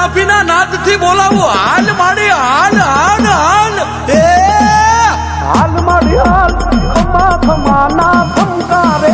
નાભીના નાદથી બોલાવું હાલ માડી હાલ હાલ હાલ એ હાલ મારી હાલ ખમા ખમા ના ખમકારે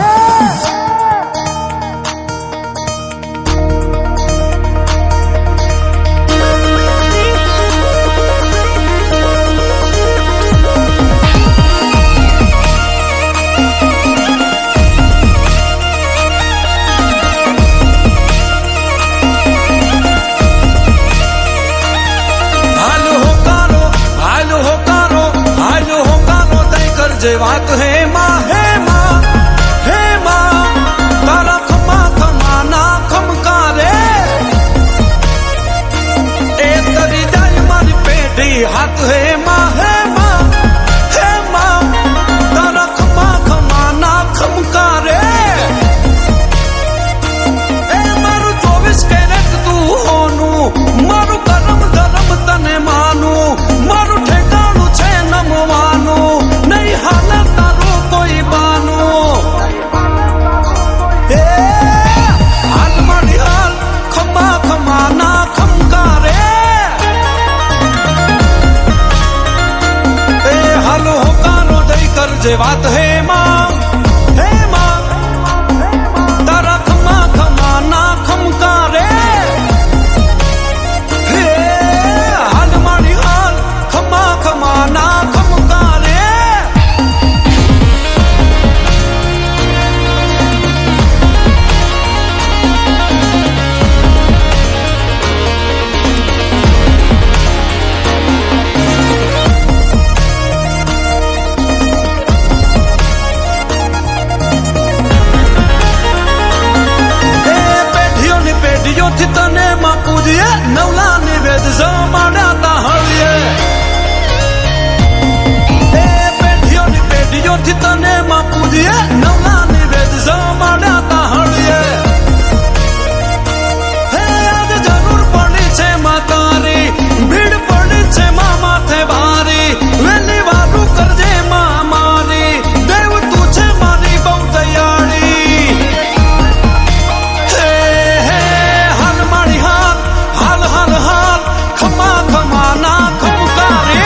જે વાત હે માં તારા ખમા ખમા ના ખમકારે એ તરી જાય મારી પેઢી હાથ હે માં તારા ખમા ખમા ના ખમકારે એ મારું 24 કેરેટ તું હોનું મારું કરમ ધરમ તને માનું મારું ઠેકાણું છે નમવાનું નહીં હાલ તારું કોઈ બાનું એ હાલ મારી હાલ ખમા ખમા ના ખમકારે એ હાલ હોકારો દઈ કરજે વાત હે માં તારા ખમા ખમા ના ખમકારે હે હાલ મારી હાલ ખમા ખમા ના ખમકારે પેઢીઓથી તને માં પૂજીએ નવલા નિવેદ જમાડ્યા તા હળીએ એ પેઢીઓથી તને માં પૂજીએ નવલા નિવેદ જમાડ્યા તા હળીએ હે આજ જરૂર પડી છે માં તારી ભીડ પડી છે માં માથે ભારી વેલી વારું કરજે માં મારી દેવ તું છે મારી બહુ દયાળી ખમા ખમા ના ખમકારે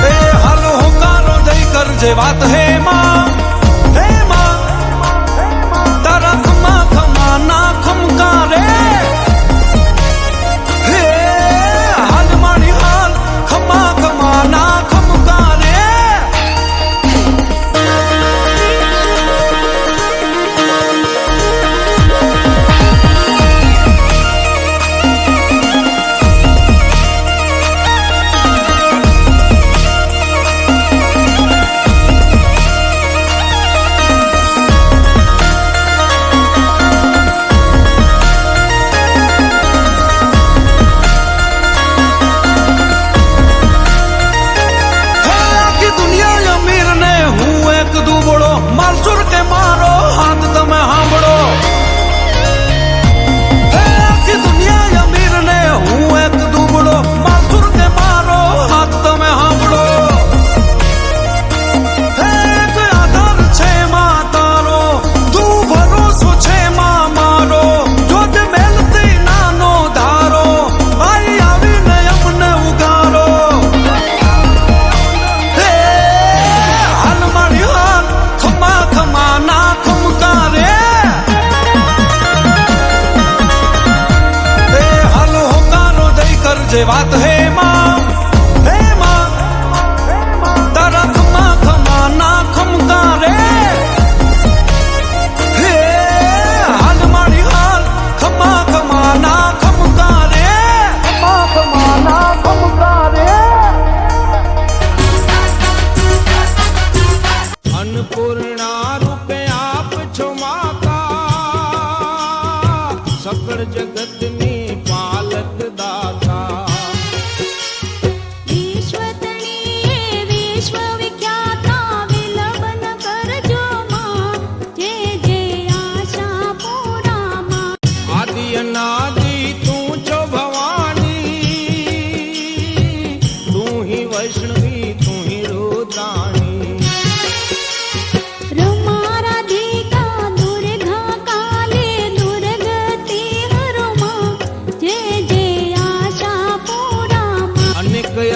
એ હાલ હોકારો દઈ કરજે વાત હે માં તારા ખમા ખમા ના ખમકારે હે હાલ મારી હાલ ખમા ખમા ના ખમકારે માલસુર કે મારો હાથ તમે સાંભળો હે આખી દુનિયા અમીર ને હું એક દુબળો માલસુર કે મારો હાથ તમે સાંભળો હે એક આધાર છે માં તારો તું ભરોસો છે માં મારો જોજ મેલતી નાનો ધારો આઈ આવીને અમને ઉગારો હે હાલ મારી હાલ ખમા ખમા ના ખમકારે એ હાલ હોકારો દઈ કરજે વાત હે માં તારા ખમા ખમા ના ખમકારે હે હાલ મારી હાલ ખમા ખમા ના ખમકારે ખમા ખમા ના ખમકારે અન્નપૂર્ણા રૂપે આપ છો માતા સકળ જગતની પાલક દાતા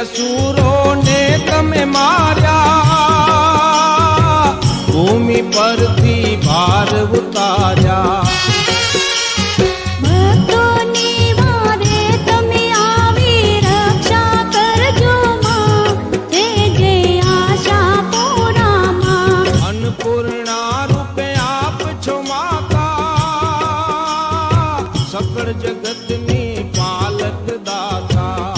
અસુરોને તમે માર્યા, ભૂમિ પરથી ભાર ઉતાર્યા. ભક્તોની વારે તમે આવી રક્ષા કરજો માં, જય જય આશાપુરામાં. અન્નપૂર્ણા રૂપે આપ છો માતા, સકળ જગતની પાલક દાતા.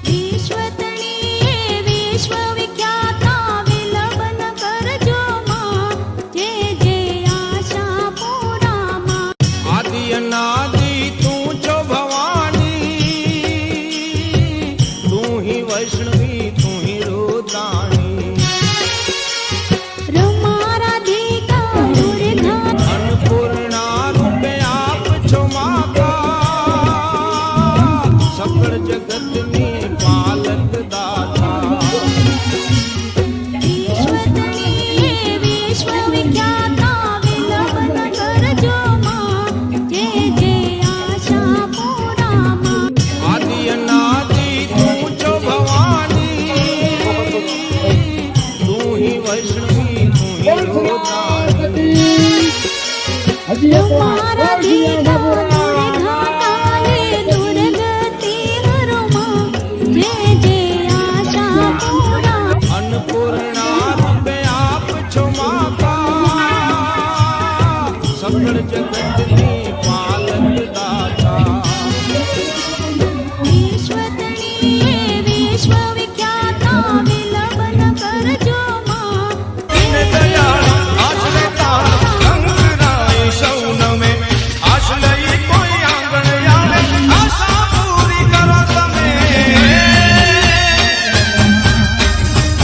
વિશ્વતણીએ વિશ્વ વિખ્યાતા વિલંબન કરજો માં, જય જય આશાપુરામાં. આદિ અનાદિ તું છો ભવાની, તું હી વૈષ્ણવી તું હી રુદ્રાણી. રમા રાધિકા દુર્ગા અન્નપૂર્ણા રૂપે આપ છો માતા, સકળ જગતની પાલક દાતા. વિશ્વતણીએ વિશ્વ વિખ્યાતા વિલંબન કરજો માં, જય જય આશાપુરામાં. આદિ અનાદિ તું છો ભવાની, તું હી વૈષ્ણવી તું હી રુદ્રાણી. મારા દીકરા દુર્ગા કાલે દુર્ગતિ હરો માં, જય જય આશાપુરા. અન્નપૂર્ણા રૂપે આપ છો માતા, સકળ જગત